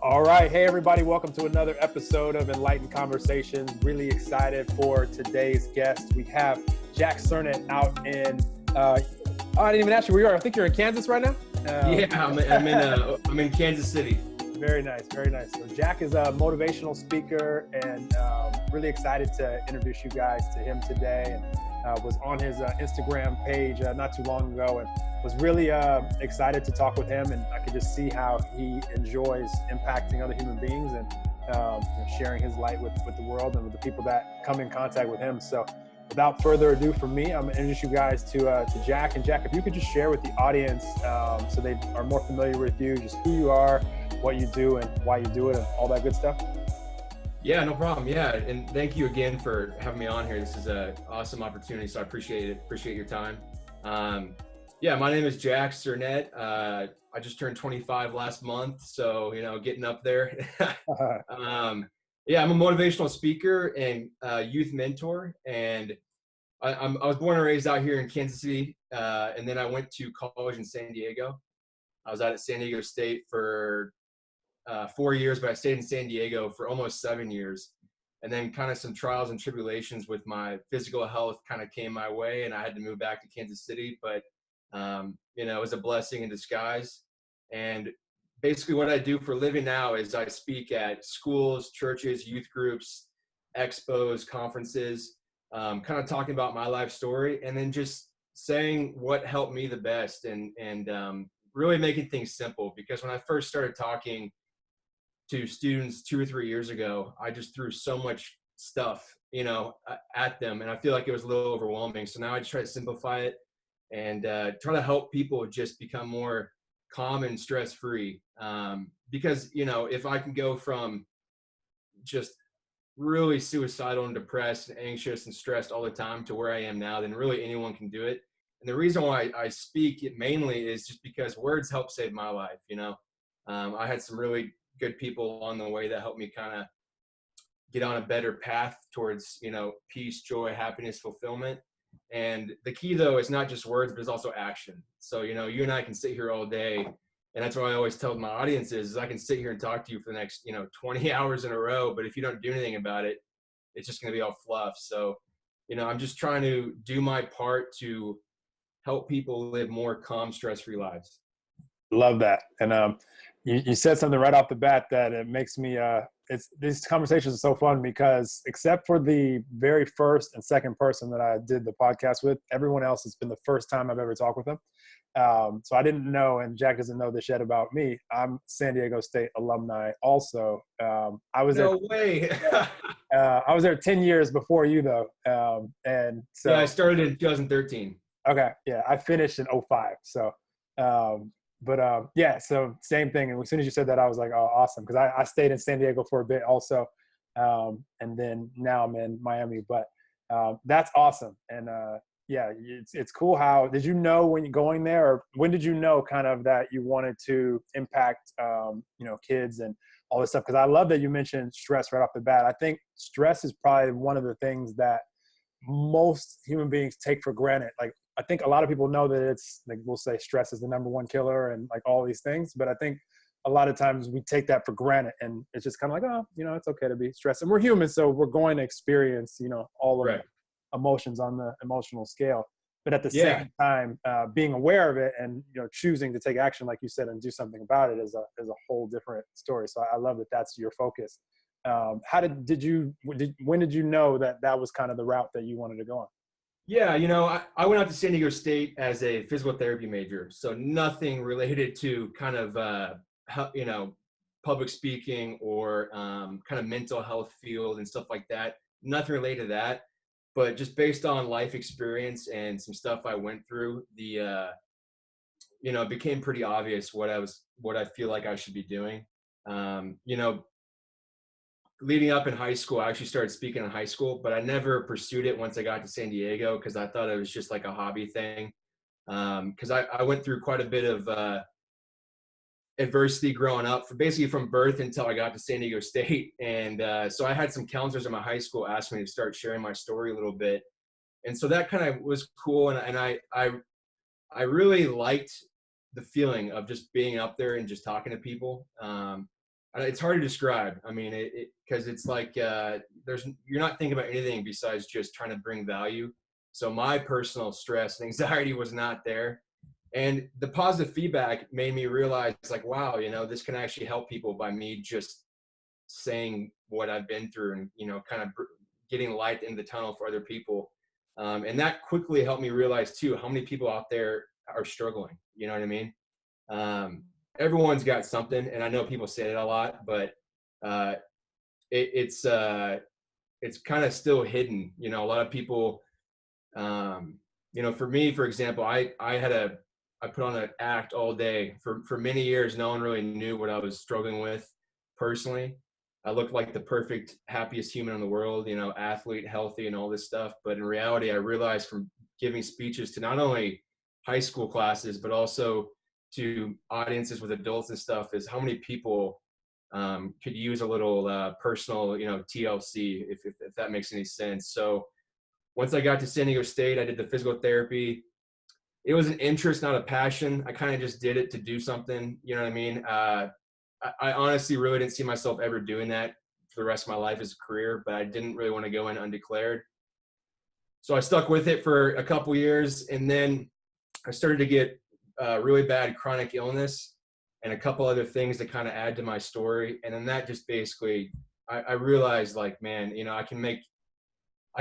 All right. Hey, everybody. Welcome to another episode of Enlightened Conversations. Really excited for today's guest. We have Jack Sernett out in, I didn't even ask you where you are. I think you're in Kansas right now. Yeah, I'm in Kansas City. Very nice. Very nice. So Jack is a motivational speaker and really excited to introduce you guys to him today. And was on his Instagram page not too long ago and was really excited to talk with him. And I could just see how he enjoys impacting other human beings and sharing his light with the world and with the people that come in contact with him. So without further ado from me, I'm going to introduce you guys to Jack. And Jack, if you could just share with the audience so they are more familiar with you, just who you are, what you do and why you do it and all that good stuff. Yeah, no problem. Yeah. And thank you again for having me on here. This is an awesome opportunity. So I appreciate it. Appreciate your time. Yeah, my name is Jack Sernett. I just turned 25 last month. So, getting up there. Yeah, I'm a motivational speaker and youth mentor. And I was born and raised out here in Kansas City. And then I went to college in San Diego. I was out at San Diego State for 4 years, but I stayed in San Diego for almost 7 years. And then kind of some trials and tribulations with my physical health kind of came my way and I had to move back to Kansas City, but it was a blessing in disguise. And basically what I do for a living now is I speak at schools, churches, youth groups, expos, conferences, kind of talking about my life story and then just saying what helped me the best and really making things simple. Because when I first started talking to students 2 or 3 years ago, I just threw so much stuff, at them. And I feel like it was a little overwhelming. So now I just try to simplify it and try to help people just become more calm and stress-free. Because, if I can go from just really suicidal and depressed and anxious and stressed all the time to where I am now, then really anyone can do it. And the reason why I speak it mainly is just because words help save my life. I had some really good people along the way that helped me kind of get on a better path towards, peace, joy, happiness, fulfillment. And the key though is not just words, but it's also action. So, you and I can sit here all day. And that's what I always tell my audiences is I can sit here and talk to you for the next, 20 hours in a row, but if you don't do anything about it, it's just going to be all fluff. So, I'm just trying to do my part to help people live more calm, stress-free lives. Love that. And you said something right off the bat that it makes me, these conversations are so fun because except for the very first and second person that I did the podcast with, everyone else has been the first time I've ever talked with them. So I didn't know, and Jack doesn't know this yet about me. I'm San Diego State alumni also. I was No way. I was there 10 years before you though. And so yeah, I started in 2013. Okay. Yeah. I finished in 05. So, yeah, so same thing. And as soon as you said that, I was like, oh, awesome. Cause I stayed in San Diego for a bit also. And then now I'm in Miami, but that's awesome. And yeah, it's cool. How did you know when you're going there, or when did you know kind of that you wanted to impact, kids and all this stuff? Cause I love that you mentioned stress right off the bat. I think stress is probably one of the things that most human beings take for granted. Like, I think a lot of people know that it's like, we'll say stress is the number one killer and like all these things. But I think a lot of times we take that for granted and it's just kind of like, oh, it's okay to be stressed. And we're human. So we're going to experience, all of Right. the emotions on the emotional scale. But at the same time, being aware of it and, choosing to take action, like you said, and do something about it is a whole different story. So I love that that's your focus. When did you know that was kind of the route that you wanted to go on? Yeah, I went out to San Diego State as a physical therapy major, so nothing related to kind of, public speaking or kind of mental health field and stuff like that. Nothing related to that, but just based on life experience and some stuff I went through, it became pretty obvious what I feel like I should be doing. Leading up in high school, I actually started speaking in high school, but I never pursued it once I got to San Diego because I thought it was just like a hobby thing. Because I went through quite a bit of adversity growing up, basically from birth until I got to San Diego State. And so I had some counselors in my high school ask me to start sharing my story a little bit. And so that kind of was cool. And I really liked the feeling of just being up there and just talking to people. it's hard to describe. I mean, because it's like you're not thinking about anything besides just trying to bring value. So my personal stress and anxiety was not there. And the positive feedback made me realize, like, wow, this can actually help people by me just saying what I've been through, and kind of getting light in the tunnel for other people. And that quickly helped me realize too how many people out there are struggling. You know what I mean? Um, Everyone's got something, and I know people say it a lot, but uh, it's kind of still hidden. A lot of people, for me, for example, I put on an act all day for many years. No one really knew what I was struggling with personally. I looked like the perfect, happiest human in the world, athlete, healthy, and all this stuff. But in reality, I realized from giving speeches to not only high school classes, but also to audiences with adults and stuff, is how many people could use a little personal, TLC, if that makes any sense. So once I got to San Diego State, I did the physical therapy. It was an interest, not a passion. I kind of just did it to do something. You know what I mean? I honestly really didn't see myself ever doing that for the rest of my life as a career, but I didn't really want to go in undeclared. So I stuck with it for a couple years, and then I started to get really bad chronic illness and a couple other things that kind of add to my story. And then that just basically, I realized, like, man, I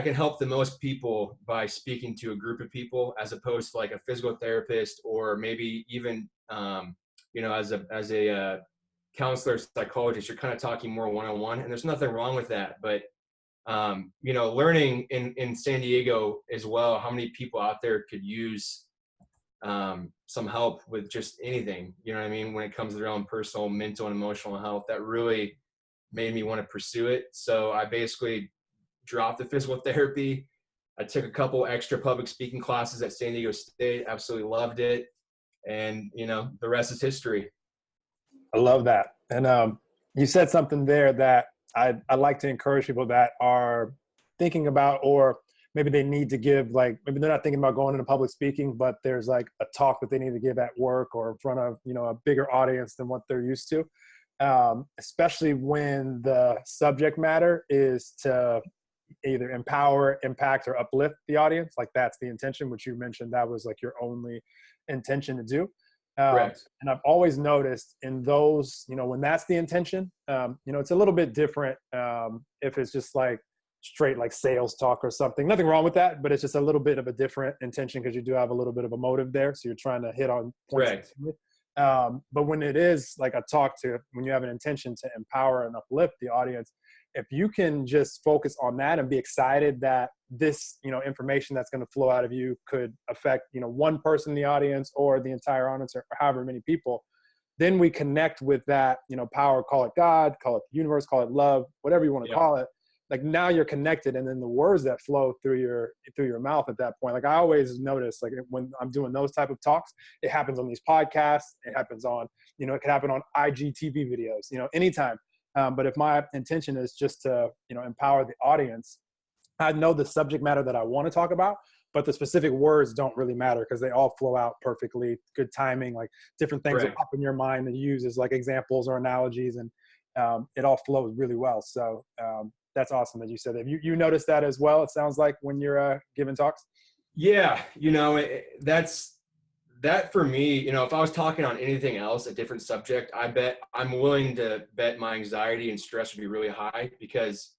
can help the most people by speaking to a group of people, as opposed to like a physical therapist, or maybe even, as a counselor, psychologist. You're kind of talking more one-on-one, and there's nothing wrong with that. But learning in San Diego as well, how many people out there could use some help with just anything, you know what I mean, when it comes to their own personal, mental, and emotional health, that really made me want to pursue it. So I basically dropped the physical therapy. I took a couple extra public speaking classes at San Diego State, absolutely loved it. And, the rest is history. I love that. And you said something there that I like to encourage people that are thinking about, or maybe they need to give, like, maybe they're not thinking about going into public speaking, but there's like a talk that they need to give at work or in front of, a bigger audience than what they're used to. Especially when the subject matter is to either empower, impact, or uplift the audience. Like, that's the intention, which you mentioned that was like your only intention to do. Correct. And I've always noticed in those, when that's the intention, it's a little bit different if it's just like straight like sales talk or something. Nothing wrong with that, but it's just a little bit of a different intention because you do have a little bit of a motive there. So you're trying to hit on points. Correct. But when it is like a talk when you have an intention to empower and uplift the audience, if you can just focus on that and be excited that this, information that's going to flow out of you could affect, one person in the audience or the entire audience or however many people, then we connect with that, power, call it God, call it the universe, call it love, whatever you want to call it. Like, now you're connected, and then the words that flow through your mouth at that point. Like, I always notice, like, when I'm doing those type of talks, it happens on these podcasts, it happens on, it could happen on IGTV videos, anytime. But if my intention is just to, empower the audience, I know the subject matter that I want to talk about, but the specific words don't really matter because they all flow out perfectly. Good timing, like different things that pop in your mind that you use as like examples or analogies, and it all flows really well. So that's awesome that you said that. You noticed that as well, it sounds like, when you're giving talks? Yeah, that for me, if I was talking on anything else, a different subject, I'm willing to bet my anxiety and stress would be really high, because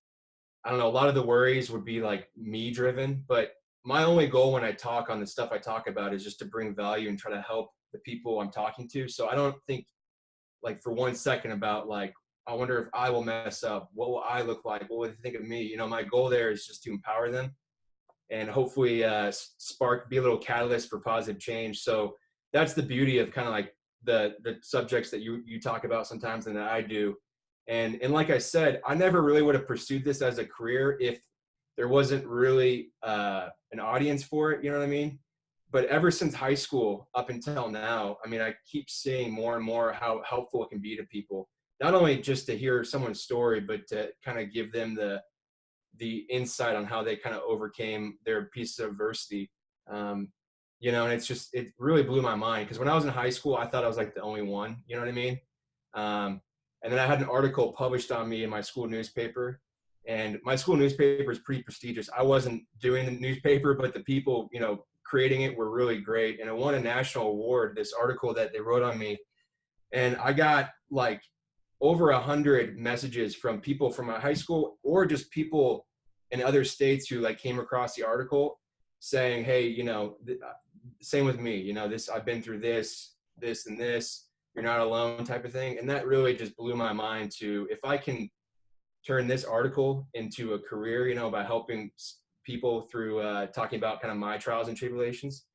I don't know, a lot of the worries would be like me driven. But my only goal when I talk on the stuff I talk about is just to bring value and try to help the people I'm talking to. So I don't think, like, for 1 second about, like, I wonder if I will mess up. What will I look like? What will they think of me? My goal there is just to empower them and hopefully be a little catalyst for positive change. So that's the beauty of kind of like the subjects that you talk about sometimes and that I do. And like I said, I never really would have pursued this as a career if there wasn't really an audience for it. You know what I mean? But ever since high school up until now, I mean, I keep seeing more and more how helpful it can be to people. Not only just to hear someone's story, but to kind of give them the insight on how they kind of overcame their piece of adversity. And it really blew my mind, because when I was in high school, I thought I was like the only one, you know what I mean? And then I had an article published on me in my school newspaper. And my school newspaper is pretty prestigious. I wasn't doing the newspaper, but the people, creating it were really great. And it won a national award, this article that they wrote on me. And I got like over 100 messages from people from my high school, or just people in other states who like came across the article saying, hey, same with me, I've been through this and this, you're not alone type of thing. And that really just blew my mind to, if I can turn this article into a career, by helping people through talking about kind of my trials and tribulations,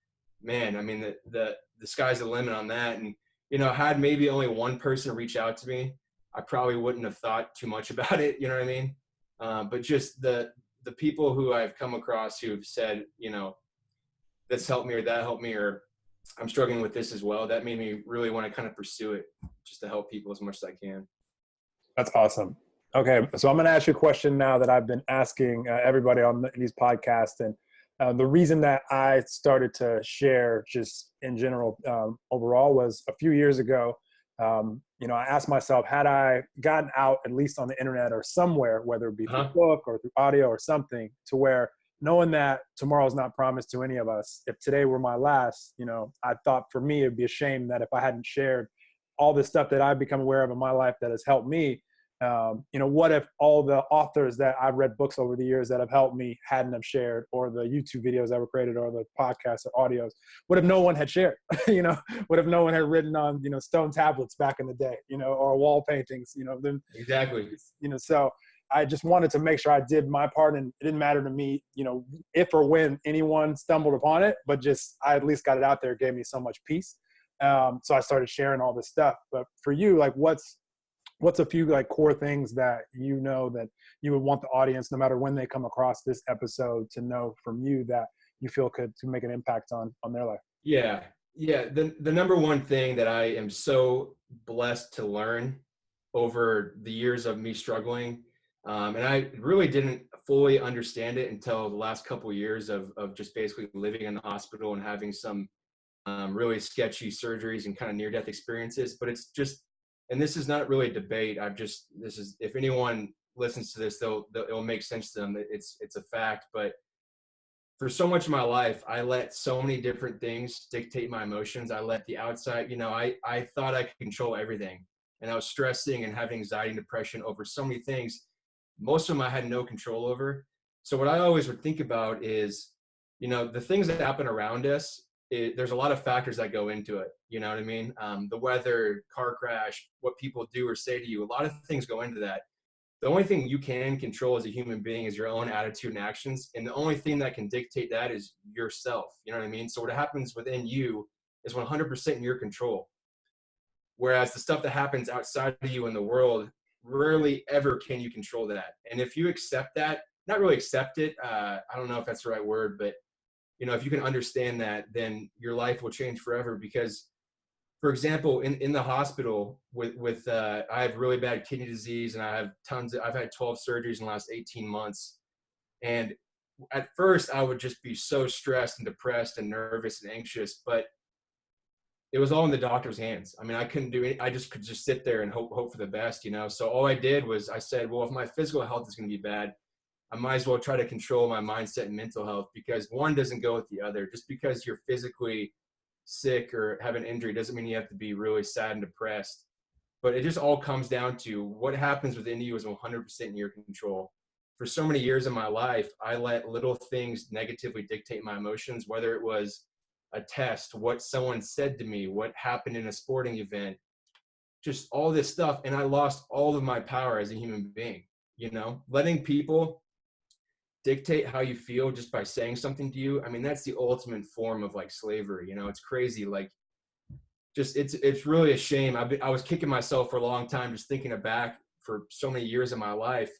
man, I mean, the sky's the limit on that. And, had maybe only one person reach out to me, I probably wouldn't have thought too much about it. You know what I mean? But just the people who I've come across who've said, this helped me or that helped me, or I'm struggling with this as well, that made me really want to kind of pursue it just to help people as much as I can. That's awesome. Okay, so I'm going to ask you a question now that I've been asking everybody on these podcasts. And the reason that I started to share just in general overall was a few years ago, I asked myself, had I gotten out at least on the internet or somewhere, whether it be through book or through audio or something, to where knowing that tomorrow's not promised to any of us, if today were my last, I thought for me, it'd be a shame that if I hadn't shared all the stuff that I've become aware of in my life that has helped me, what if all the authors that I've read books over the years that have helped me hadn't have shared, or the YouTube videos that were created, or the podcasts or audios? What if no one had shared? What if no one had written on, stone tablets back in the day, or wall paintings, then exactly, so I just wanted to make sure I did my part, and it didn't matter to me, if or when anyone stumbled upon it, but just, I at least got it out there. It gave me so much peace. So I started sharing all this stuff. But for you, like, what's a few like core things that that you would want the audience, no matter when they come across this episode, to know from you that you feel could to make an impact on their life? Yeah. The number one thing that I am so blessed to learn over the years of me struggling, and I really didn't fully understand it until the last couple of years of just basically living in the hospital and having some really sketchy surgeries and kind of near-death experiences. But it's just, and this is not really a debate. This is, if anyone listens to this, it'll make sense to them. It's a fact. But for so much of my life, I let so many different things dictate my emotions. I let the outside, I thought I could control everything. And I was stressing and having anxiety and depression over so many things. Most of them I had no control over. So what I always would think about is, the things that happen around us, there's a lot of factors that go into it. You know what I mean? The weather, car crash, what people do or say to you, a lot of things go into that. The only thing you can control as a human being is your own attitude and actions. And the only thing that can dictate that is yourself. You know what I mean? So what happens within you is 100% in your control. Whereas the stuff that happens outside of you in the world, rarely ever can you control that. And if you accept that, not really accept it, I don't know if that's the right word, but if you can understand that, then your life will change forever. Because, for example, in the hospital with I have really bad kidney disease, and I've had 12 surgeries in the last 18 months. And at first I would just be so stressed and depressed and nervous and anxious, but it was all in the doctor's hands. I mean, I couldn't do it. I just could just sit there and hope for the best, So all I did was I said, well, if my physical health is going to be bad, I might as well try to control my mindset and mental health, because one doesn't go with the other. Just because you're physically sick or have an injury doesn't mean you have to be really sad and depressed. But it just all comes down to what happens within you is 100% in your control. For so many years in my life, I let little things negatively dictate my emotions, whether it was a test, what someone said to me, what happened in a sporting event, just all this stuff. And I lost all of my power as a human being, letting people dictate how you feel just by saying something to you. I mean, that's the ultimate form of like slavery. It's crazy. Like, just, it's really a shame. I was kicking myself for a long time, just thinking back for so many years of my life,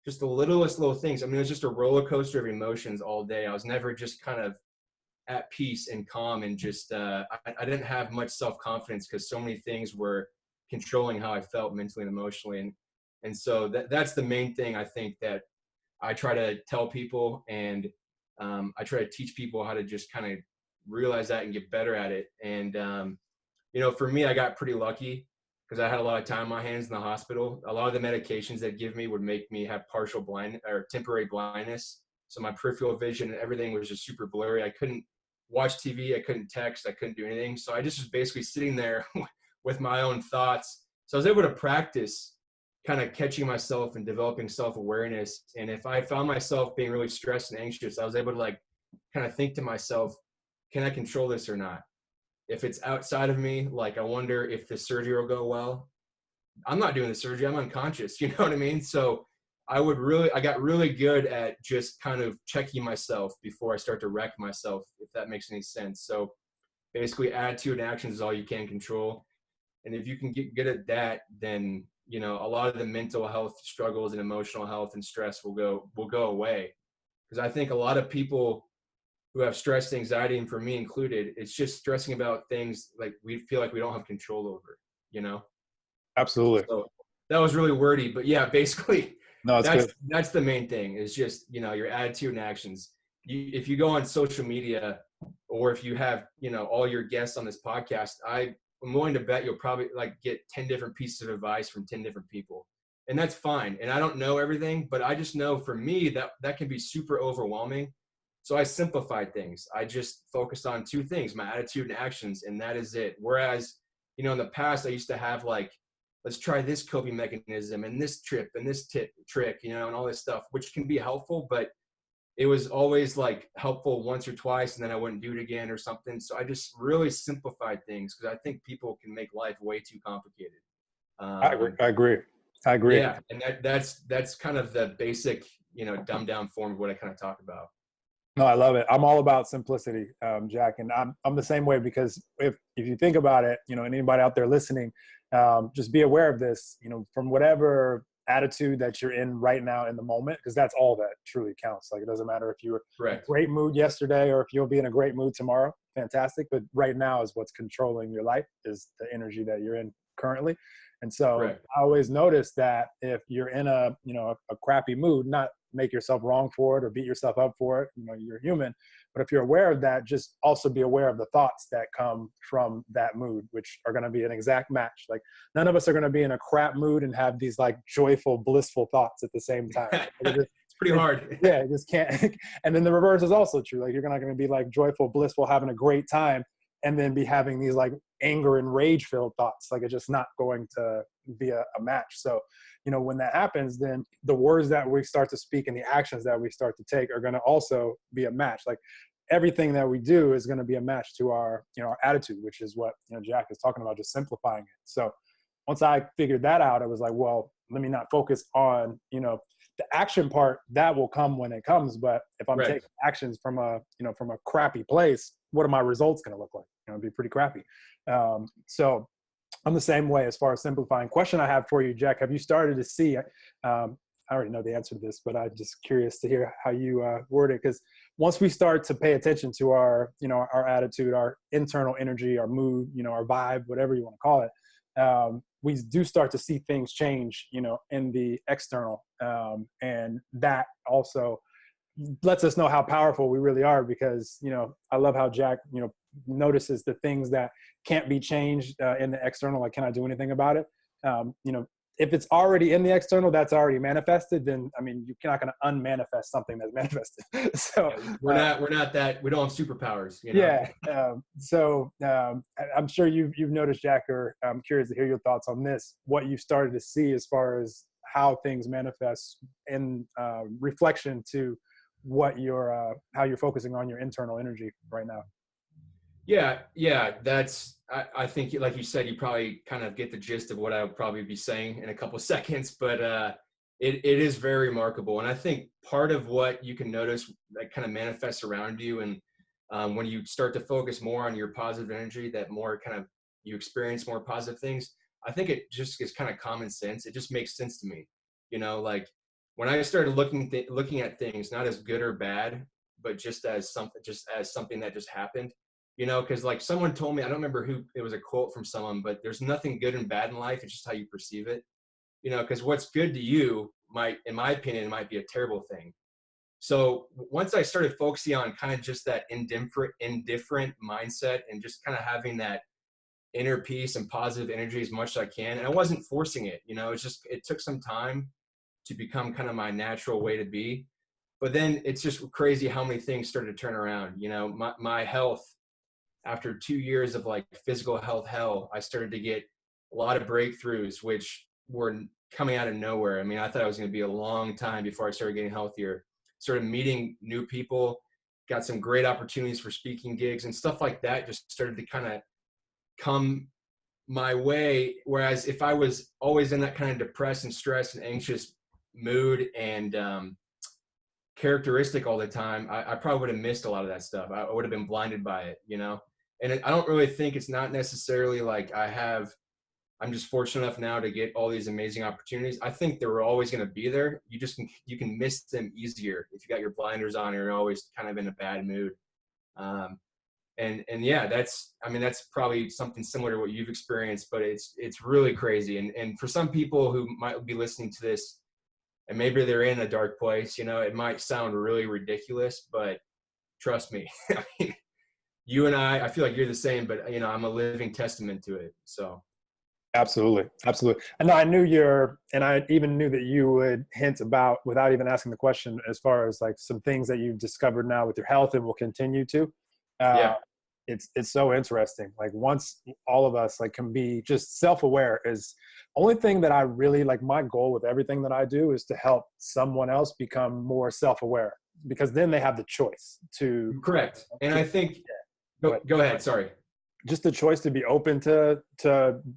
just the littlest little things. I mean, it was just a roller coaster of emotions all day. I was never just kind of at peace and calm, and just, I didn't have much self-confidence because so many things were controlling how I felt mentally and emotionally. And so that's the main thing I think that I try to tell people, and I try to teach people how to just kind of realize that and get better at it. And, for me, I got pretty lucky because I had a lot of time on my hands in the hospital. A lot of the medications they give me would make me have partial blind or temporary blindness. So my peripheral vision and everything was just super blurry. I couldn't watch TV. I couldn't text. I couldn't do anything. So I just was basically sitting there with my own thoughts. So I was able to practice kind of catching myself and developing self-awareness. And if I found myself being really stressed and anxious, I was able to like kind of think to myself, can I control this or not? If it's outside of me, like I wonder if the surgery will go well. I'm not doing the surgery. I'm unconscious. You know what I mean? So I got really good at just kind of checking myself before I start to wreck myself, if that makes any sense. So basically attitude and actions is all you can control. And if you can get good at that, then, you know, a lot of the mental health struggles and emotional health and stress will go away. Because I think a lot of people who have stress, anxiety, and for me included, it's just stressing about things like we feel like we don't have control over, you know? Absolutely. So that was really wordy, but yeah, basically No, it's good. that's the main thing is just, you know, your attitude and actions. If you go on social media or if you have, you know, all your guests on this podcast, I'm willing to bet you'll probably like get 10 different pieces of advice from 10 different people. And that's fine. And I don't know everything, but I just know for me that can be super overwhelming. So I simplified things. I just focused on two things, my attitude and actions, and that is it. Whereas, you know, in the past I used to have like, let's try this coping mechanism and this trip and this trick, you know, and all this stuff, which can be helpful, but it was always like helpful once or twice and then I wouldn't do it again or something. So I just really simplified things because I think people can make life way too complicated. I agree. Um, I agree. I agree. yeah, and that's kind of the basic, you know, dumbed down form of what I kind of talk about. No, I love it. I'm all about simplicity, Jack, and I'm the same way because if you think about it, you know, anybody out there listening, just be aware of this. You know, from whatever attitude that you're in right now in the moment, because that's all that truly counts. Like it doesn't matter if you were in a Correct. great mood yesterday or if you'll be in a great mood tomorrow. Fantastic, but right now is what's controlling your life is the energy that you're in currently. And so Correct. I always notice that if you're in a, you know, a crappy mood, not make yourself wrong for it or beat yourself up for it. You know, you're human. But if you're aware of that, just also be aware of the thoughts that come from that mood, which are going to be an exact match. Like none of us are going to be in a crap mood and have these like joyful, blissful thoughts at the same time. It's pretty hard. Yeah, it just can't. And then the reverse is also true. Like you're not going to be like joyful, blissful, having a great time and then be having these like anger and rage filled thoughts. Like it's just not going to be a match. So, you know, when that happens, then the words that we start to speak and the actions that we start to take are going to also be a match. Like everything that we do is going to be a match to our, you know, our attitude, which is what, you know, Jack is talking about, just simplifying it. So once I figured that out, I was like, well, let me not focus on, you know, the action part that will come when it comes. But if I'm Right. taking actions from a, you know, from a crappy place, what are my results going to look like? You know, it'd be pretty crappy. So I'm the same way as far as simplifying. Question I have for you, Jack, have you started to see, I already know the answer to this, but I'm just curious to hear how you word it. Because once we start to pay attention to our, you know, our attitude, our internal energy, our mood, you know, our vibe, whatever you want to call it, we do start to see things change, you know, in the external. And that also lets us know how powerful we really are because, you know, I love how Jack, you know, notices the things that can't be changed in the external. Like, can I do anything about it? You know, if it's already in the external, that's already manifested, then, I mean, you're not going to unmanifest something that's manifested. So Yeah, we're not that, we don't have superpowers, you know? yeah. I'm sure you've noticed, Jack, or I'm curious to hear your thoughts on this, what you started to see as far as how things manifest in reflection to what you're how you're focusing on your internal energy right now. Yeah, that's, I think, like you said, you probably kind of get the gist of what I would probably be saying in a couple of seconds, but it is very remarkable. And I think part of what you can notice that kind of manifests around you, and when you start to focus more on your positive energy, that more kind of you experience more positive things. I think it just is kind of common sense. It just makes sense to me, you know, like when I started looking at things not as good or bad, but just as something that just happened. You know, because like someone told me, I don't remember who, it was a quote from someone, but there's nothing good and bad in life. It's just how you perceive it. You know, because what's good to you might, in my opinion, might be a terrible thing. So once I started focusing on kind of just that indifferent mindset and just kind of having that inner peace and positive energy as much as I can. And I wasn't forcing it, you know, it took some time to become kind of my natural way to be. But then it's just crazy how many things started to turn around. You know, my health, after 2 years of like physical health hell, I started to get a lot of breakthroughs, which were coming out of nowhere. I mean, I thought it was going to be a long time before I started getting healthier. Started meeting new people, got some great opportunities for speaking gigs and stuff like that. Just started to kind of come my way. Whereas if I was always in that kind of depressed and stressed and anxious mood and characteristic all the time, I probably would have missed a lot of that stuff. I would have been blinded by it, you know? And I don't really think it's not necessarily like I'm just fortunate enough now to get all these amazing opportunities. I think they were always going to be there. You can miss them easier if you got your blinders on and you're always kind of in a bad mood. And yeah, that's probably something similar to what you've experienced, but it's really crazy. And for some people who might be listening to this and maybe they're in a dark place, you know, it might sound really ridiculous, but trust me, I mean, you and I feel like you're the same, but you know, I'm a living testament to it. So. Absolutely. Absolutely. And I even knew that you would hint about, without even asking the question, as far as like some things that you've discovered now with your health and will continue to. Yeah. It's so interesting. Like once all of us like can be just self-aware is only thing that I really like. My goal with everything that I do is to help someone else become more self-aware, because then they have the choice to. Correct. And I think, go ahead. Sorry. Just the choice to be open to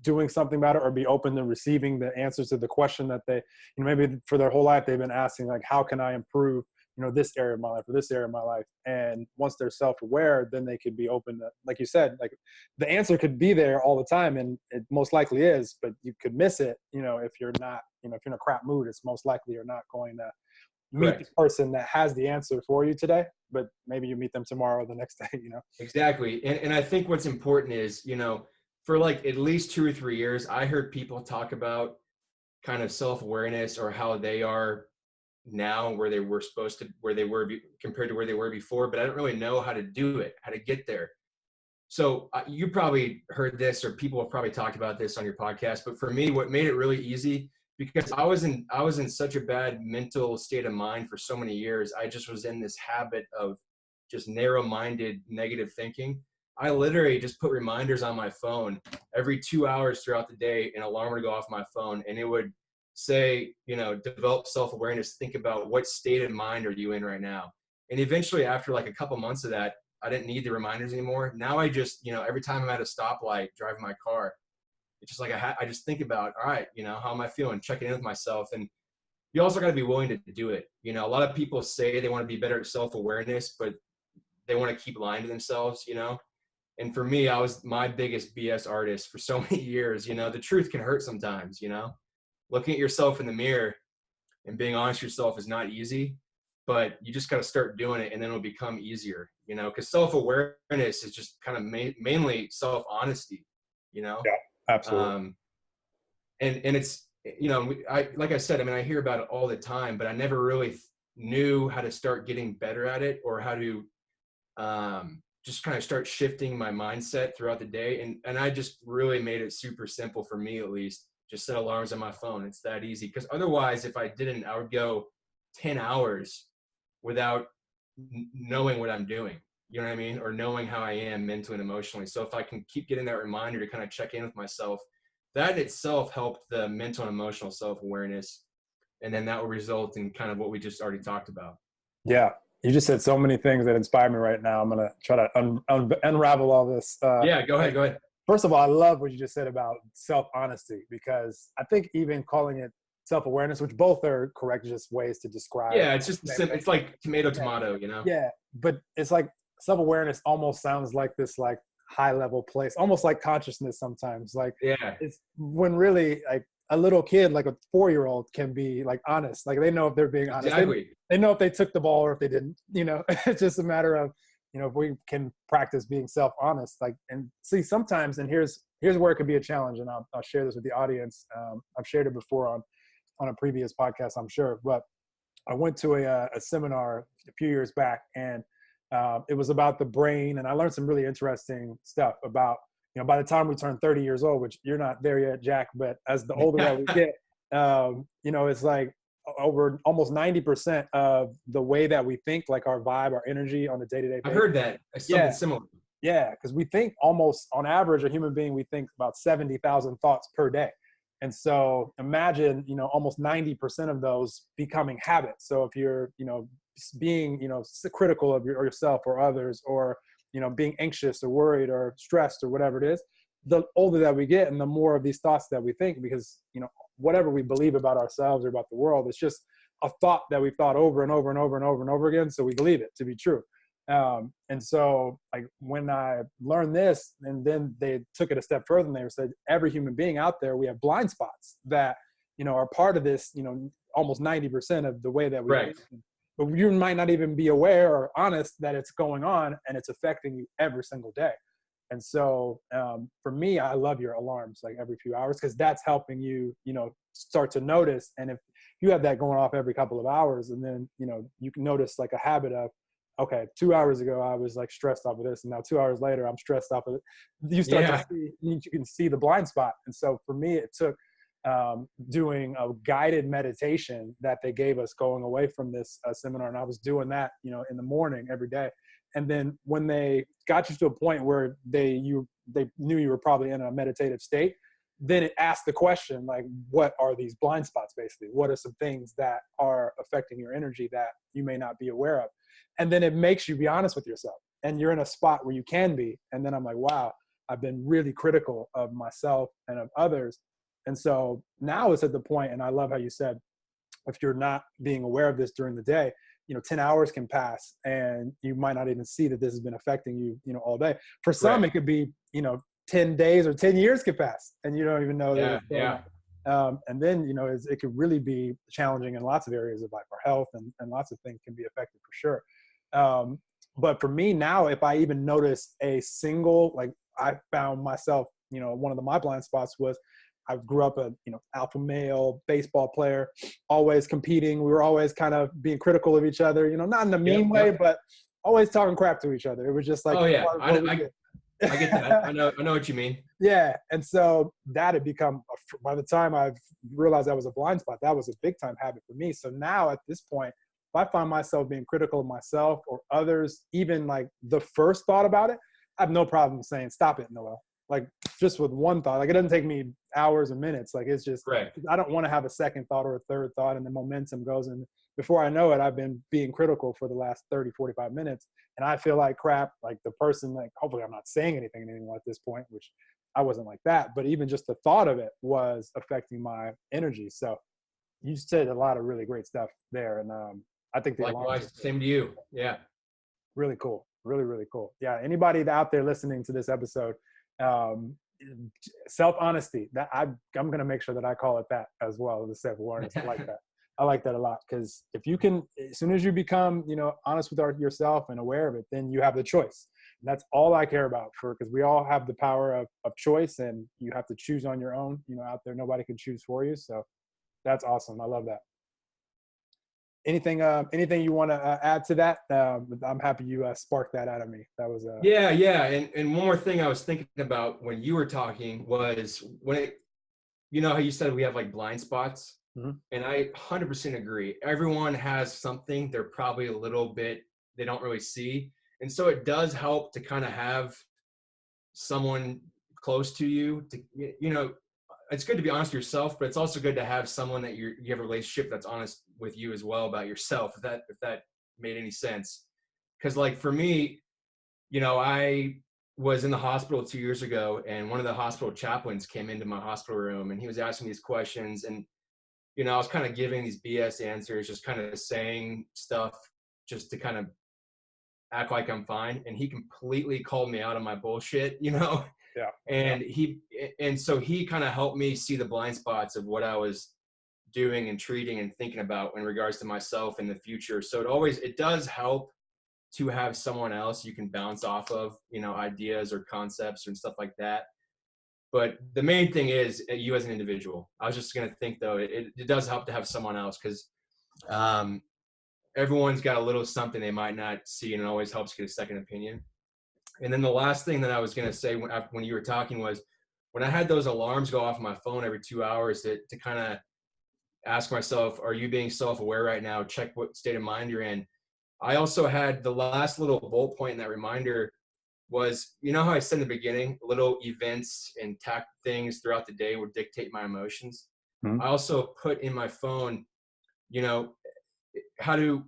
doing something about it, or be open to receiving the answers to the question that they, you know, maybe for their whole life they've been asking, like, how can I improve, you know, this area of my life or this area of my life? And once they're self-aware, then they could be open to, like you said, like the answer could be there all the time, and it most likely is, but you could miss it, you know, if you're not, you know, if you're in a crap mood, it's most likely you're not going to meet Correct. the person that has the answer for you today, but maybe you meet them tomorrow or the next day, you know? Exactly. And I think what's important is, you know, for like at least 2 or 3 years, I heard people talk about kind of self-awareness or how they are now where they were compared to where they were before, but I don't really know how to do it, how to get there. So you probably heard this, or people have probably talked about this on your podcast, but for me, what made it really easy, because I was in such a bad mental state of mind for so many years. I just was in this habit of just narrow-minded negative thinking. I literally just put reminders on my phone every 2 hours throughout the day, an alarm would go off my phone, and it would say, you know, develop self-awareness, think about what state of mind are you in right now. And eventually, after like a couple months of that, I didn't need the reminders anymore. Now I just, you know, every time I'm at a stoplight driving my car, it's just like I just think about, all right, you know, how am I feeling? Checking in with myself. And you also got to be willing to do it. You know, a lot of people say they want to be better at self-awareness, but they want to keep lying to themselves, you know? And for me, I was my biggest BS artist for so many years. You know, the truth can hurt sometimes, you know? Looking at yourself in the mirror and being honest with yourself is not easy, but you just got to start doing it, and then it'll become easier, you know? Because self-awareness is just kind of mainly self-honesty, you know? Yeah, absolutely. And it's, you know, like I said, I mean, I hear about it all the time, but I never really knew how to start getting better at it, or how to just kind of start shifting my mindset throughout the day. And I just really made it super simple for me, at least. Just set alarms on my phone. It's that easy. Because otherwise, if I didn't, I would go 10 hours without knowing what I'm doing. You know what I mean? Or knowing how I am mentally and emotionally. So if I can keep getting that reminder to kind of check in with myself, that in itself helped the mental and emotional self-awareness. And then that will result in kind of what we just already talked about. Yeah. You just said so many things that inspire me right now. I'm going to try to unravel all this. Yeah, go ahead. First of all, I love what you just said about self-honesty, because I think even calling it self-awareness, which both are correct, just ways to describe. Yeah, it's just it's like tomato, you know? Yeah, but it's like self-awareness almost sounds like this like high-level place, almost like consciousness sometimes. Like, Yeah, it's when really like a little kid, like a 4-year-old, can be like honest. Like they know if they're being honest. exactly. They know if they took the ball or if they didn't, you know. It's just a matter of, you know, if we can practice being self-honest, like, and see sometimes, and here's where it could be a challenge. And I'll share this with the audience. I've shared it before on a previous podcast, I'm sure, but I went to a seminar a few years back, and it was about the brain. And I learned some really interesting stuff about by the time we turn 30 years old, which you're not there yet, Jack, but as the older that we Yeah. get, it's like over almost 90% of the way that we think, like our vibe, our energy on a day-to-day I've basis. heard that. Something Yeah. similar. Yeah. Because we think almost on average, a human being, we think about 70,000 thoughts per day. And so imagine, almost 90% of those becoming habits. So if you're, being, critical of yourself or others, or, being anxious or worried or stressed or whatever it is, the older that we get and the more of these thoughts that we think, because, whatever we believe about ourselves or about the world, it's just a thought that we've thought over and over and over and over and over again. So we believe it to be true. And so like when I learned this, and then they took it a step further and they said, every human being out there, we have blind spots that, are part of this, almost 90% of the way that we Right. think. But you might not even be aware or honest that it's going on and it's affecting you every single day. And so for me, I love your alarms like every few hours, because that's helping you, start to notice. And if you have that going off every couple of hours, and then, you can notice like a habit of, okay, 2 hours ago, I was like stressed off of this. And now 2 hours later, I'm stressed off of it. You start to Yeah. see, you can see the blind spot. And so for me, it took doing a guided meditation that they gave us going away from this seminar. And I was doing that, in the morning every day. And then when they got you to a point where they knew you were probably in a meditative state, then it asked the question, like, what are these blind spots, basically? What are some things that are affecting your energy that you may not be aware of? And then it makes you be honest with yourself. And you're in a spot where you can be. And then I'm like, wow, I've been really critical of myself and of others. And so now it's at the point, and I love how you said, if you're not being aware of this during the day, 10 hours can pass and you might not even see that this has been affecting you, all day. For some, Right. it could be, 10 days or 10 years could pass and you don't even know that Yeah. it's going Yeah. on. And then, it could really be challenging in lots of areas of life. Our health and lots of things can be affected for sure. But for me now, if I even notice a single, like I found myself, one of my blind spots was I grew up a, alpha male baseball player, always competing. We were always kind of being critical of each other, not in a Yep. mean way, Yep. but always talking crap to each other. It was just like Oh yeah. part of what we I get that. did. I know what you mean. Yeah. And so that had become, by the time I've realized that was a blind spot, that was a big time habit for me. So now at this point, if I find myself being critical of myself or others, even like the first thought about it, I have no problem saying, stop it, Noel. Like just with one thought, like it doesn't take me hours or minutes. Like it's just, Right. I don't want to have a second thought or a third thought and the momentum goes. And before I know it, I've been being critical for the last 30, 45 minutes. And I feel like crap, like the person, like hopefully I'm not saying anything anymore at this point, which I wasn't like that. But even just the thought of it was affecting my energy. So you said a lot of really great stuff there. And I think the alarms Likewise. are Same to you. Yeah. really cool. Really, really cool. Yeah. Anybody out there listening to this episode, um, self-honesty, that I'm going to make sure that I call it that as well, the self-awareness. I like that. I like that a lot, because if you can, as soon as you become, honest with yourself and aware of it, then you have the choice. And that's all I care about, because we all have the power of choice, and you have to choose on your own, out there, nobody can choose for you. So that's awesome. I love that. Anything you want to add to that? I'm happy you sparked that out of me. That was Yeah. Yeah. And one more thing I was thinking about when you were talking was how you said we have like blind spots. Mhm. And I 100% agree. Everyone has something they're probably a little bit, they don't really see. And so it does help to kind of have someone close to you to, it's good to be honest with yourself, but it's also good to have someone that you have a relationship that's honest with you as well about yourself, if that made any sense. Because like for me, I was in the hospital 2 years ago, and one of the hospital chaplains came into my hospital room and he was asking these questions, and I was kind of giving these BS answers, just kind of saying stuff just to kind of act like I'm fine. And he completely called me out on my bullshit, Yeah. and so he kind of helped me see the blind spots of what I was doing and treating and thinking about in regards to myself in the future. So it does help to have someone else you can bounce off of, ideas or concepts and stuff like that. But the main thing is you as an individual. I was just going to think, though, it does help to have someone else, because everyone's got a little something they might not see, and it always helps get a second opinion. And then the last thing that I was going to say when you were talking was, when I had those alarms go off my phone every 2 hours to kind of ask myself, are you being self-aware right now? Check what state of mind you're in. I also had the last little bullet point in that reminder was, you know how I said in the beginning, little events and things throughout the day would dictate my emotions. Mhm. I also put in my phone, you know, how to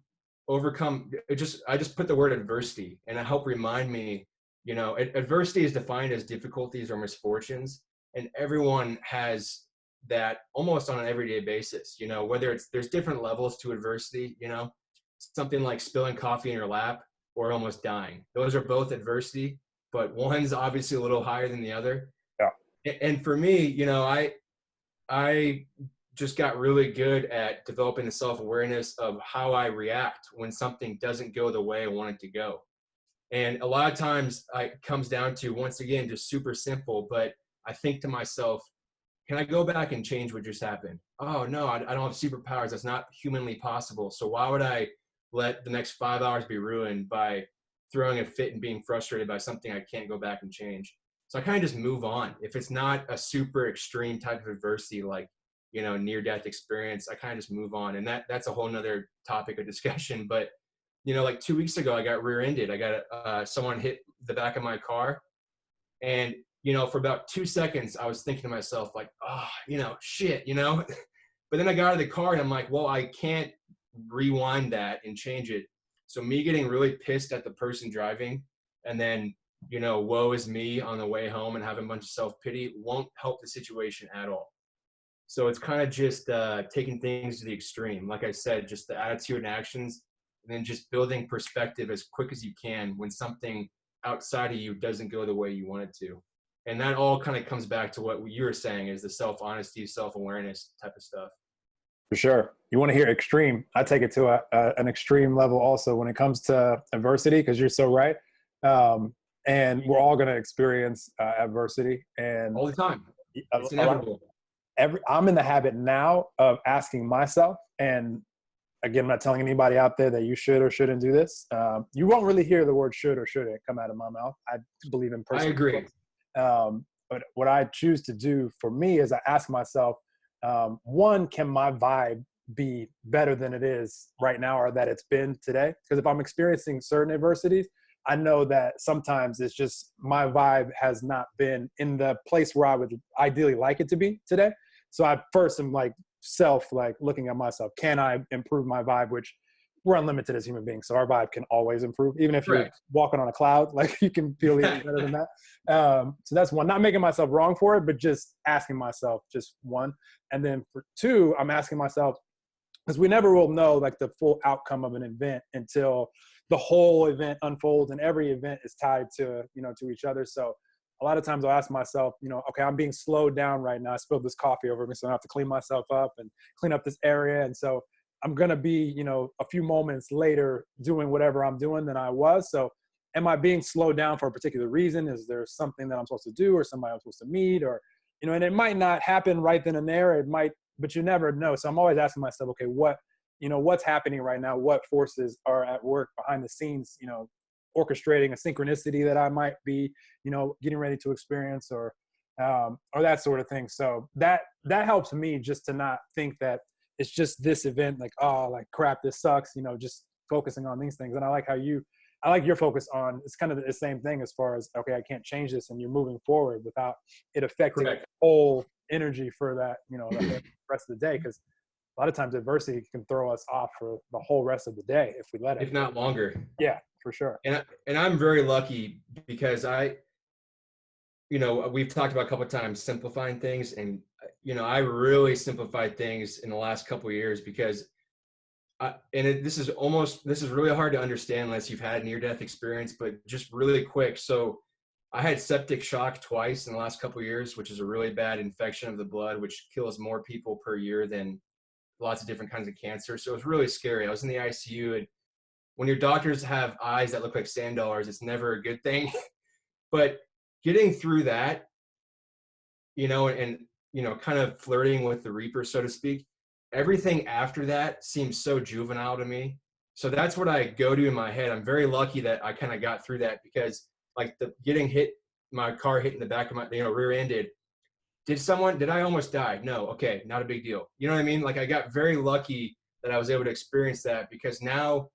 overcome it. I just put the word adversity, and it helped remind me, adversity is defined as difficulties or misfortunes, and everyone has that almost on an everyday basis, whether there's different levels to adversity, something like spilling coffee in your lap or almost dying. Those are both adversity, but one's obviously a little higher than the other. Yeah. And for me, I just got really good at developing the self-awareness of how I react when something doesn't go the way I want it to go. And a lot of times it comes down to, once again, just super simple, but I think to myself, can I go back and change what just happened? Oh, no, I don't have superpowers. That's not humanly possible. So why would I let the next 5 hours be ruined by throwing a fit and being frustrated by something I can't go back and change? So I kind of just move on. If it's not a super extreme type of adversity, like, near-death experience, I kind of just move on. And that's a whole nother topic of discussion. But, like 2 weeks ago, I got rear-ended. I got someone hit the back of my car. And, for about 2 seconds, I was thinking to myself, like, oh, shit, But then I got out of the car and I'm like, well, I can't rewind that and change it. So me getting really pissed at the person driving, and then, woe is me on the way home and having a bunch of self-pity, won't help the situation at all. So it's kind of just taking things to the extreme. Like I said, just the attitude and actions, and then just building perspective as quick as you can when something outside of you doesn't go the way you want it to. And that all kind of comes back to what you were saying, is the self-honesty, self-awareness type of stuff. For sure. You want to hear extreme? I take it to an extreme level also when it comes to adversity, because you're so right. And we're all going to experience adversity, and All the time. It's a lot, inevitable. I'm in the habit now of asking myself, and again, I'm not telling anybody out there that you should or shouldn't do this. You won't really hear the word should or shouldn't come out of my mouth. I believe in personal. I agree. But what I choose to do for me is I ask myself, one, can my vibe be better than it is right now or that it's been today? Because if I'm experiencing certain adversities, I know that sometimes it's just my vibe has not been in the place where I would ideally like it to be today. So I first am looking at myself. Can I improve my vibe? Which we're unlimited as human beings, so our vibe can always improve. Even if you're walking on a cloud, like you can feel even better than that. So that's one. Not making myself wrong for it, but just asking myself, just one. And then for two, I'm asking myself, because we never will know like the full outcome of an event until the whole event unfolds, and every event is tied to to each other. So a lot of times I'll ask myself, okay, I'm being slowed down right now. I spilled this coffee over me, so I have to clean myself up and clean up this area. And so I'm going to be, a few moments later doing whatever I'm doing than I was. So am I being slowed down for a particular reason? Is there something that I'm supposed to do or somebody I'm supposed to meet? Or, and it might not happen right then and there. It might, but you never know. So I'm always asking myself, okay, what's happening right now? What forces are at work behind the scenes, orchestrating a synchronicity that I might be, getting ready to experience or that sort of thing. So that helps me just to not think that it's just this event, like, oh, like crap, this sucks, just focusing on these things. And I like your focus on, it's kind of the same thing as far as, okay, I can't change this, and you're moving forward without it affecting the whole energy for that, the rest of the day. Because a lot of times adversity can throw us off for the whole rest of the day if we let it. If not longer. Yeah, for sure. And I'm very lucky because we've talked about a couple of times simplifying things, and I really simplified things in the last couple of years because this is really hard to understand unless you've had near-death experience, but just really quick. So I had septic shock twice in the last couple of years, which is a really bad infection of the blood, which kills more people per year than lots of different kinds of cancer. So it was really scary. I was in the ICU, and when your doctors have eyes that look like sand dollars, it's never a good thing. But getting through that, and kind of flirting with the Reaper, so to speak, everything after that seems so juvenile to me. So that's what I go to in my head. I'm very lucky that I kind of got through that, because like the getting hit, my car hit in the back of my, rear-ended. Did I almost die? No. Okay. Not a big deal. You know what I mean? Like I got very lucky that I was able to experience that, because now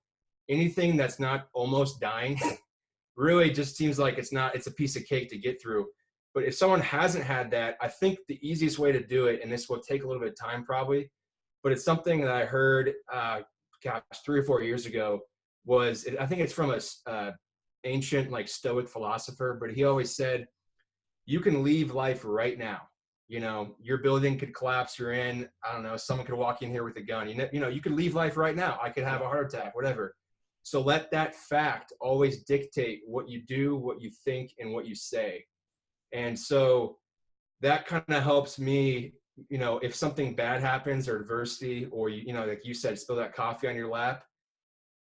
anything that's not almost dying really just seems like it's a piece of cake to get through. But if someone hasn't had that, I think the easiest way to do it, and this will take a little bit of time probably, but it's something that I heard, 3 or 4 years ago, I think it's from a ancient like Stoic philosopher, but he always said, you can leave life right now. Your building could collapse. You're in, I don't know, someone could walk in here with a gun. You could leave life right now. I could have a heart attack, whatever. So let that fact always dictate what you do, what you think, and what you say. And so that kind of helps me, if something bad happens or adversity, or, like you said, spill that coffee on your lap.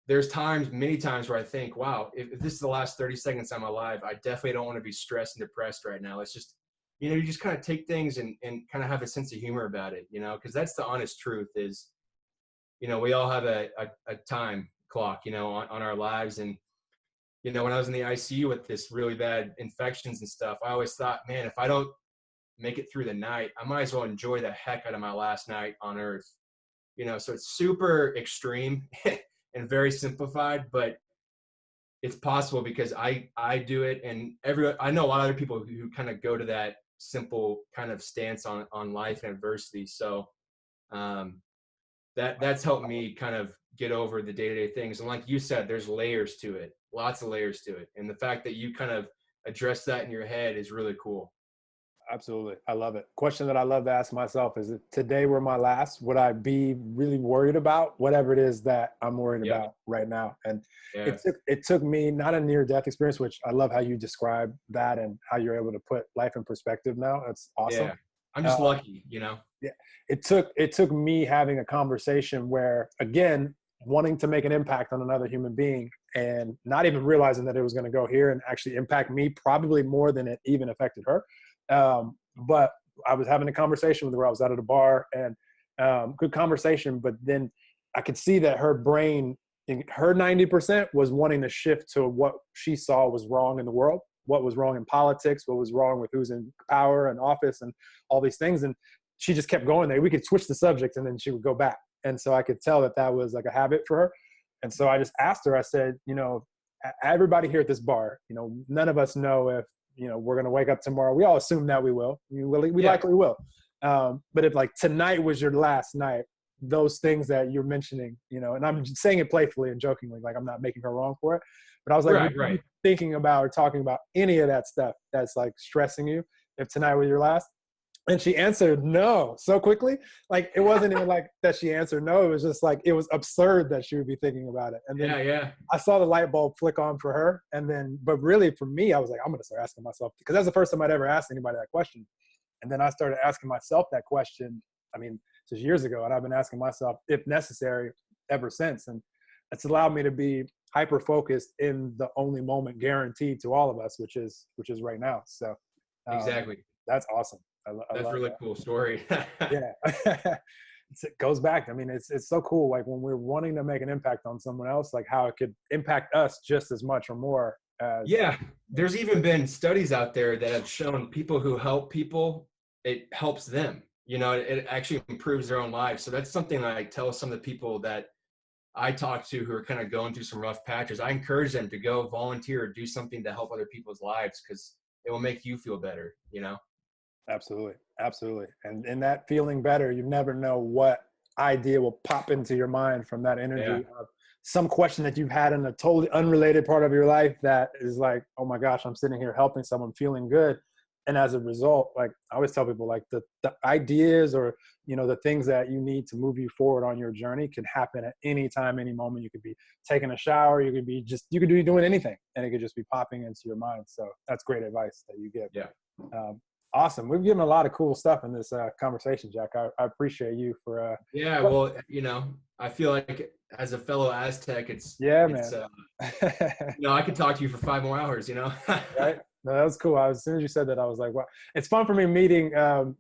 There's many times where I think, wow, if this is the last 30 seconds I'm alive, I definitely don't want to be stressed and depressed right now. It's just, you just kind of take things and kind of have a sense of humor about it, because that's the honest truth is, we all have a time clock, on our lives. And, when I was in the ICU with this really bad infections and stuff, I always thought, man, if I don't make it through the night, I might as well enjoy the heck out of my last night on earth. So it's super extreme and very simplified, but it's possible because I do it, and I know a lot of other people who kind of go to that simple kind of stance on life and adversity. So that's helped me kind of get over the day-to-day things. And like you said, there's layers to it, lots of layers to it. And the fact that you kind of address that in your head is really cool. Absolutely. I love it. Question that I love to ask myself is, if today were my last, would I be really worried about whatever it is that I'm worried about right now? And it took me, not a near death experience, which I love how you describe that and how you're able to put life in perspective now. That's awesome. Yeah. I'm just lucky, Yeah. It took me having a conversation where, again, wanting to make an impact on another human being and not even realizing that it was going to go here and actually impact me probably more than it even affected her. But I was having a conversation with her. I was out at a bar, and good conversation. But then I could see that her brain, her 90% was wanting to shift to what she saw was wrong in the world, what was wrong in politics, what was wrong with who's in power and office and all these things. And she just kept going there. We could switch the subject and then she would go back. And so I could tell that was like a habit for her. And so I just asked her, I said, everybody here at this bar, none of us know if, we're going to wake up tomorrow. We all assume that we will. We likely will. But if like tonight was your last night, those things that you're mentioning, and I'm saying it playfully and jokingly, like I'm not making her wrong for it. But I was like, right. You thinking about or talking about any of that stuff that's like stressing you if tonight was your last? And she answered no so quickly. Like it wasn't even like that she answered no. It was just like, it was absurd that she would be thinking about it. And then I saw the light bulb flick on for her. And then, but really for me, I was like, I'm going to start asking myself, because that's the first time I'd ever asked anybody that question. And then I started asking myself that question. I mean, just years ago, and I've been asking myself, if necessary, ever since. And it's allowed me to be hyper-focused in the only moment guaranteed to all of us, which is right now. So exactly. That's awesome. That's a really cool story. Yeah. It goes back. I mean, it's so cool. Like when we're wanting to make an impact on someone else, like how it could impact us just as much or more as. Yeah. There's even been studies out there that have shown people who help people, it helps them, it actually improves their own lives. So that's something that I tell some of the people that I talk to who are kind of going through some rough patches. I encourage them to go volunteer or do something to help other people's lives, because it will make you feel better, Absolutely. Absolutely. And in that feeling better, you never know what idea will pop into your mind from that energy of some question that you've had in a totally unrelated part of your life that is like, oh my gosh, I'm sitting here helping someone, feeling good. And as a result, like I always tell people, like the ideas or, the things that you need to move you forward on your journey can happen at any time, any moment. You could be taking a shower. You could be doing anything, and it could just be popping into your mind. So that's great advice that you give. Yeah. Awesome. We've given a lot of cool stuff in this conversation, Jack. I appreciate you for. Well, I feel like as a fellow Aztec, man. I could talk to you for 5 more hours, Right. No, that was cool. As soon as you said that, I was like, wow. It's fun for me meeting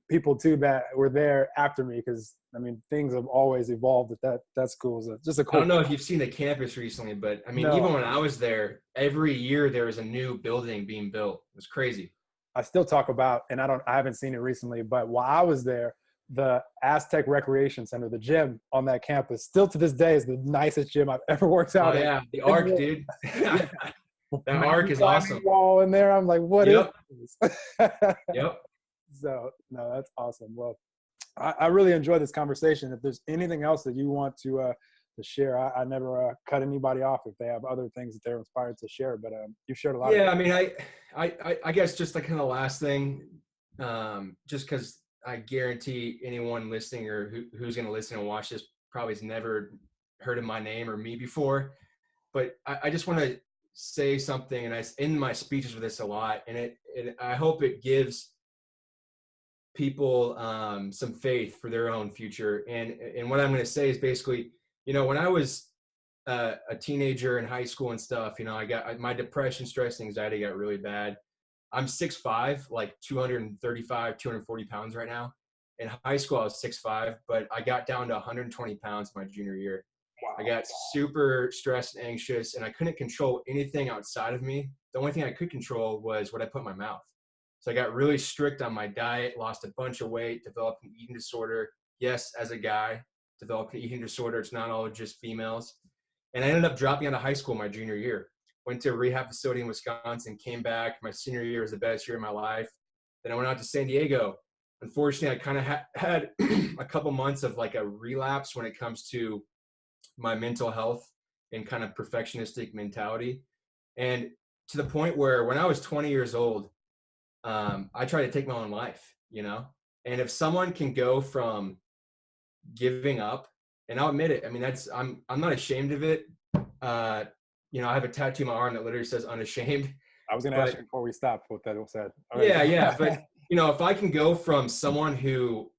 people too that were there after me, because I mean, things have always evolved at that school. So just a I don't cool. know if you've seen the campus recently, but I mean, No, even when I was there, every year there was a new building being built. It was crazy. I still talk about, and I haven't seen it recently, but while I was there, the Aztec Recreation Center, the gym on that campus, still to this day is the nicest gym I've ever worked Oh out in. yeah, the Arc, dude. Yeah, That Arc mountain is climbing awesome. wall in there. I'm like, what is Yep. this? Yep. So no, that's awesome. Well, I really enjoyed this conversation. If there's anything else that you want to share, I never cut anybody off if they have other things that they're inspired to share. But you've shared a lot of Yeah, it. I mean, I guess just like kind of last thing, just because I guarantee anyone listening or who's going to listen and watch this probably has never heard of my name or me before, but I just want to say something, and I end my speeches with this a lot, and I hope it gives people some faith for their own future. And what I'm going to say is basically, when I was a teenager in high school and stuff, I got my depression, stress, and anxiety got really bad. I'm 6'5", like 235, 240 pounds right now. In high school, I was 6'5", but I got down to 120 pounds my junior year. I Wow. got super stressed and anxious, and I couldn't control anything outside of me. The only thing I could control was what I put in my mouth. So I got really strict on my diet, lost a bunch of weight, developed an eating disorder. Yes, as a guy, developed an eating disorder. It's not all just females. And I ended up dropping out of high school my junior year. Went to a rehab facility in Wisconsin, came back. My senior year was the best year of my life. Then I went out to San Diego. Unfortunately, I kind of had a couple months of like a relapse when it comes to my mental health and kind of perfectionistic mentality. And to the point where when I was 20 years old, I tried to take my own life. And if someone can go from giving up, and I'll admit it, I mean, I'm not ashamed of it. I have a tattoo on my arm that literally says unashamed. I was going to ask But you before we stopped what that said. All right. yeah. But, if I can go from someone who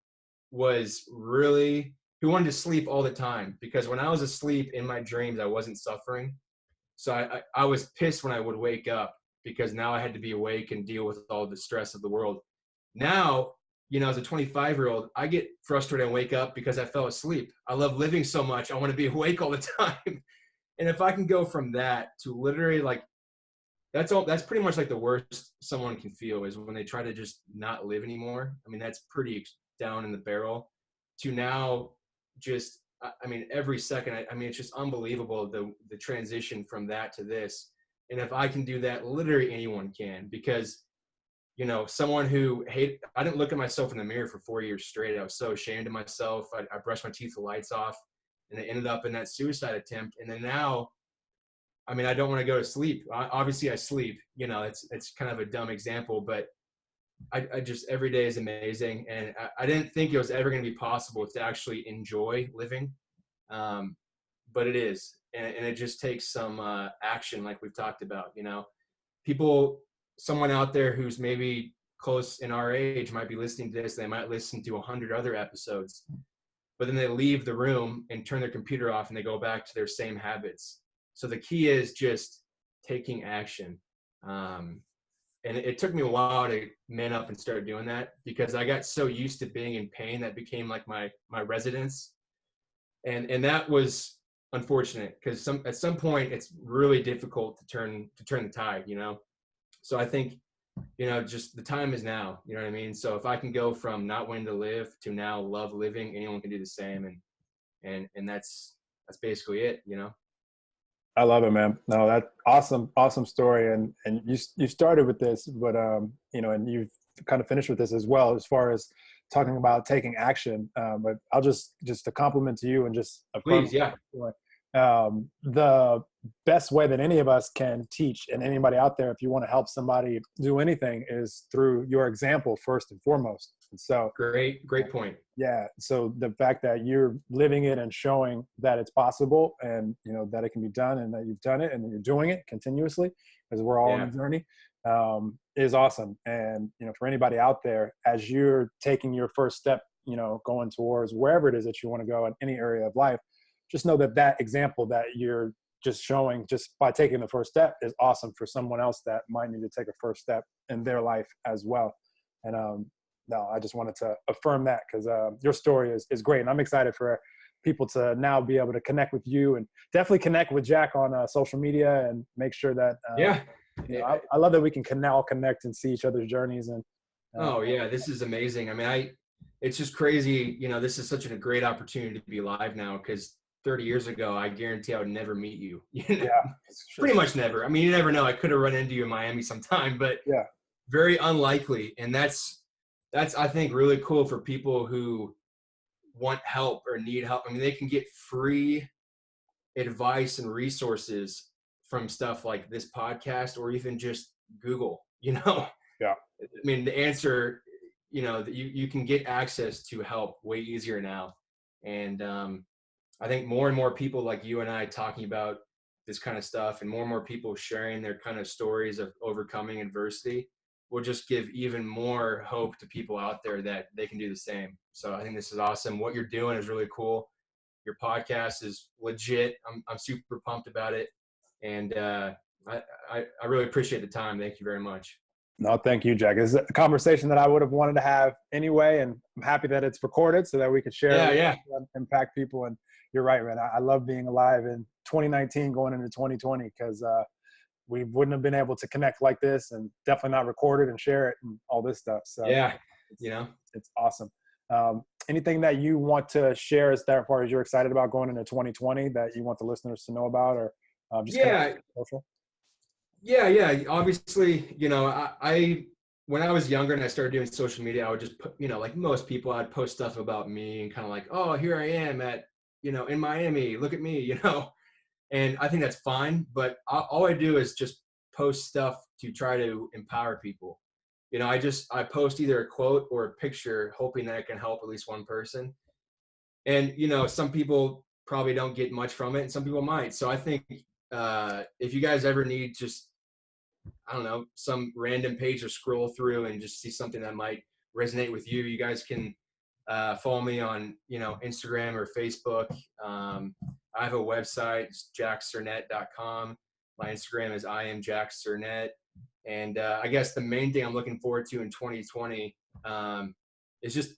who wanted to sleep all the time, because when I was asleep in my dreams, I wasn't suffering. So I was pissed when I would wake up because now I had to be awake and deal with all the stress of the world. Now, as a 25-year-old, I get frustrated and wake up because I fell asleep. I love living so much. I want to be awake all the time. And if I can go from that to literally like, that's pretty much like the worst someone can feel is when they try to just not live anymore. I mean, that's pretty down in the barrel to now just, I mean, every second, I mean, it's just unbelievable the transition from that to this. And if I can do that, literally anyone can, because, someone I didn't look at myself in the mirror for 4 years straight. I was so ashamed of myself. I brushed my teeth with the lights off, and it ended up in that suicide attempt. And then now, I mean, I don't want to go to sleep. Obviously I sleep, it's kind of a dumb example, but I just, every day is amazing. And I didn't think it was ever going to be possible to actually enjoy living. But it is. And it just takes some action, like we've talked about, someone out there who's maybe close in our age might be listening to this. They might listen to 100 other episodes, but then they leave the room and turn their computer off and they go back to their same habits. So the key is just taking action. And it took me a while to man up and start doing that because I got so used to being in pain that became like my residence. And that was unfortunate because at some point it's really difficult to turn the tide, So I think, just the time is now, you know what I mean? So if I can go from not wanting to live to now love living, anyone can do the same. And that's basically it. I love it, man. No, that awesome story. And you started with this, but and you've kind of finished with this as well, as far as talking about taking action. But I'll just to compliment to you and just affirm Please, yeah. the best way that any of us can teach, and anybody out there, if you want to help somebody do anything, is through your example first and foremost. And so Great point. yeah, so the fact that you're living it and showing that it's possible, and that it can be done, and that you've done it, and that you're doing it continuously, because we're all on a journey, is awesome. And for anybody out there, as you're taking your first step, going towards wherever it is that you want to go in any area of life, just know that example that you're just showing just by taking the first step is awesome for someone else that might need to take a first step in their life as well. And no, I just wanted to affirm that because your story is great. And I'm excited for people to now be able to connect with you and definitely connect with Jack on social media and make sure that, Yeah. I love that we can now connect and see each other's journeys. And oh yeah, this is amazing. I mean, it's just crazy. This is such a great opportunity to be live now because 30 years ago, I guarantee I would never meet you. yeah, Pretty much never. I mean, you never know. I could have run into you in Miami sometime, but yeah, very unlikely. And that's I think really cool for people who want help or need help. I mean, they can get free advice and resources from stuff like this podcast or even just Google, yeah. I mean, the answer, you can get access to help way easier now. And I think more and more people like you and I talking about this kind of stuff and more people sharing their kind of stories of overcoming adversity will just give even more hope to people out there that they can do the same. So I think this is awesome. What you're doing is really cool. Your podcast is legit. I'm super pumped about it. And I really appreciate the time. Thank you very much. No, thank you, Jack. It's a conversation that I would have wanted to have anyway, and I'm happy that it's recorded so that we could share it and impact people. And you're right, man. I love being alive in 2019 going into 2020 because we wouldn't have been able to connect like this and definitely not record it and share it and all this stuff. So yeah, it's awesome. Anything that you want to share as far as you're excited about going into 2020 that you want the listeners to know about or just social? Yeah. Obviously, I when I was younger and I started doing social media, I would just put, like most people, I'd post stuff about me and kind of like, oh, here I am at, in Miami, look at me, and I think that's fine. But all I do is just post stuff to try to empower people. I post either a quote or a picture, hoping that I can help at least one person. And, some people probably don't get much from it and some people might. So I think if you guys ever need just, I don't know, some random page to scroll through and just see something that might resonate with you, you guys can follow me on, Instagram or Facebook. I have a website, it's jacksernett.com. My Instagram is I am Jack Sernett. And I guess the main thing I'm looking forward to in 2020 is just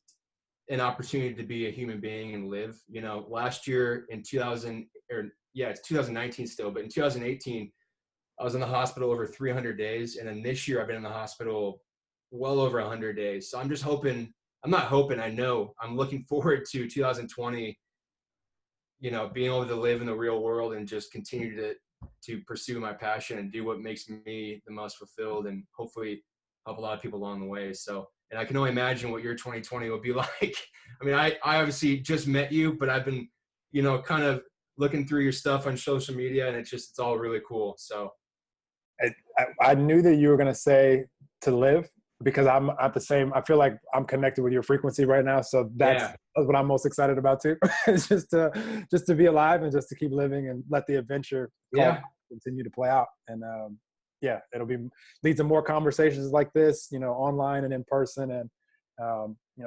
an opportunity to be a human being and live. Last year in it's 2019 still, but in 2018, I was in the hospital over 300 days. And then this year I've been in the hospital well over 100 days. So I'm just hoping, I know I'm looking forward to 2020, being able to live in the real world and just continue to pursue my passion and do what makes me the most fulfilled and hopefully help a lot of people along the way. So, and I can only imagine what your 2020 will be like. I mean, I obviously just met you, but I've been, kind of looking through your stuff on social media and it's all really cool. So I knew that you were going to say to live because I'm at the same, I feel like I'm connected with your frequency right now. So that's what I'm most excited about too. It's just to be alive and just to keep living and let the adventure continue to play out. And it'll lead to more conversations like this, online and in person. And,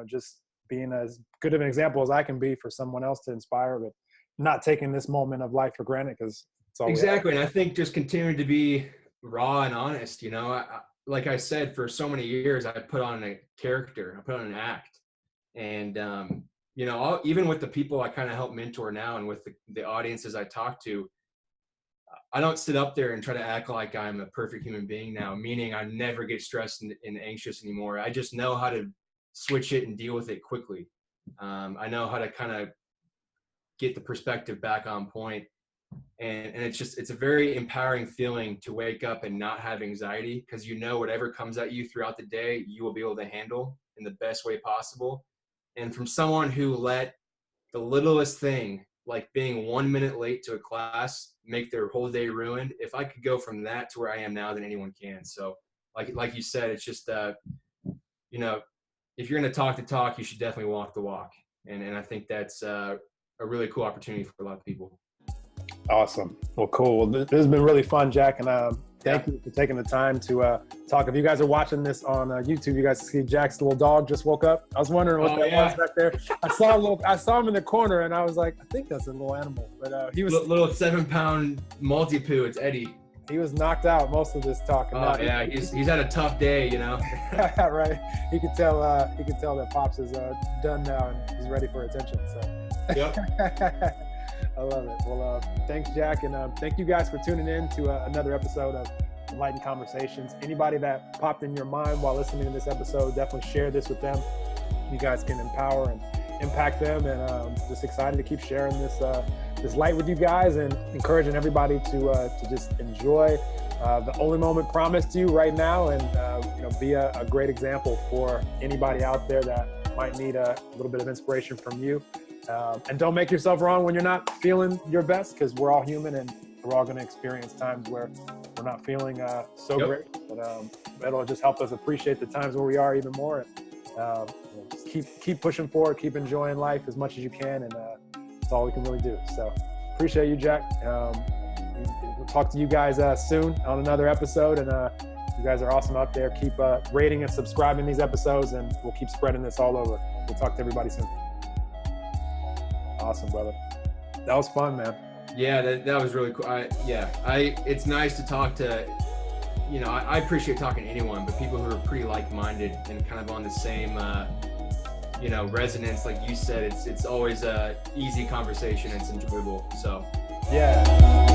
just being as good of an example as I can be for someone else to inspire, but not taking this moment of life for granted because it's all exactly. And I think just continuing to be raw and honest, like I said, for so many years, I put on a character, I put on an act. And, even with the people I kind of help mentor now and with the audiences I talk to, I don't sit up there and try to act like I'm a perfect human being now, meaning I never get stressed and anxious anymore. I just know how to switch it and deal with it quickly. I know how to kind of get the perspective back on point. And it's a very empowering feeling to wake up and not have anxiety because whatever comes at you throughout the day, you will be able to handle in the best way possible. And from someone who let the littlest thing, like being 1 minute late to a class, make their whole day ruined, if I could go from that to where I am now, then anyone can. So like you said, it's just, if you're going to talk the talk, you should definitely walk the walk. And I think that's a really cool opportunity for a lot of people. Awesome. Well, cool. Well, this has been really fun, Jack. And thank you for taking the time to talk. If you guys are watching this on YouTube, you guys see Jack's little dog just woke up. I was wondering what that was back there. I saw him in the corner, and I was like, I think that's a little animal. But he was little 7-pound multi-poo. It's Eddie. He was knocked out most of this talk. Oh yeah, he's had a tough day, you know. Right. He could tell that Pops is done now and he's ready for attention. So. Yep. I love it. Well, thanks, Jack, and thank you guys for tuning in to another episode of Enlightened Conversations. Anybody that popped in your mind while listening to this episode, definitely share this with them. You guys can empower and impact them, and just excited to keep sharing this light with you guys, and encouraging everybody to just enjoy the only moment promised to you right now, and be a great example for anybody out there that might need a little bit of inspiration from you. And don't make yourself wrong when you're not feeling your best, because we're all human and we're all going to experience times where we're not feeling so great. But it'll just help us appreciate the times where we are even more. And just keep pushing forward, keep enjoying life as much as you can, and that's all we can really do. So appreciate you, Jack. We'll talk to you guys soon on another episode, and you guys are awesome out there. Keep rating and subscribing these episodes, and we'll keep spreading this all over. We'll talk to everybody soon. Awesome, brother. That was fun, man. Yeah, that was really cool. It's nice to talk to, I appreciate talking to anyone, but people who are pretty like-minded and kind of on the same, resonance. Like you said, it's always a easy conversation. It's enjoyable. So, yeah.